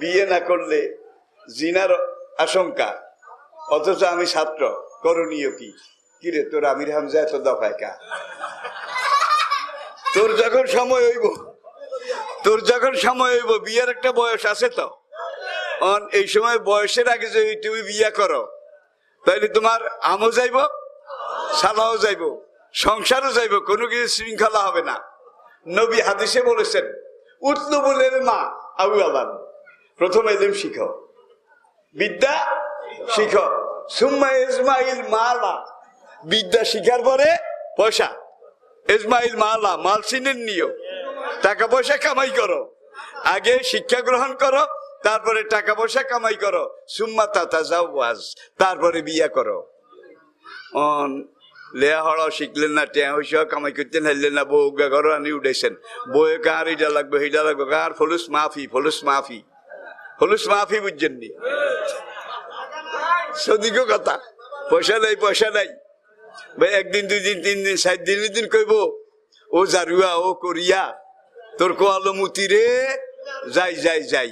বিয়ে না করলে জিনার আশঙ্কা, অথচ আমি ছাত্র, করণীয় কি? কিরে তোর আমির হামজা এত দফায় কা? তোর যখন সময় হইব বিয়ের একটা বয়স আছে তো, এই সময় বয়সের আগে যদি তুমি বিয়ে করো তাহলে তোমার আমও যাইব, সালাও যাইব, সংসারও যাইব, কোনো কিছু শৃঙ্খলা হবে না। নবী হাদিসে বলেছেন উতলুবুল ইলমা আউয়ালান, প্রথম ইলম শিখো, বিদ্যা শিখো, সুম্মা ইজমাইল মালা, বিদ্যা শিখার পরে পয়সা, ইজমাইল মালা, মাল সিনের নিও, টাকা পয়সা কামাই করো, আগে শিক্ষা গ্রহণ করো, তারপরে টাকা পয়সা কামাই করো, সুম্মা তাতাজাওয়াজ, তারপরে বিয়া করো। লেয়া হড়াও শিখলেন না, টেয়া হইসা কামাই করতেন, হারলেন না, বউ ঘরে আনি উঠেছেন, বউয়ে কার এটা লাগবে সেইটা লাগবে, কার ফলুস মাফি, ফলুস মাফি, ফলুস মাফি, বুঝছেন নি? সদিক কথা, পয়সা নাই, পয়সা নাই ভাই, একদিন 2 দিন 3 দিন 7 দিন কইব ও জারুয়া ও করিয়া তোর কোয়ালো মুতি রে, যাই যাই যাই।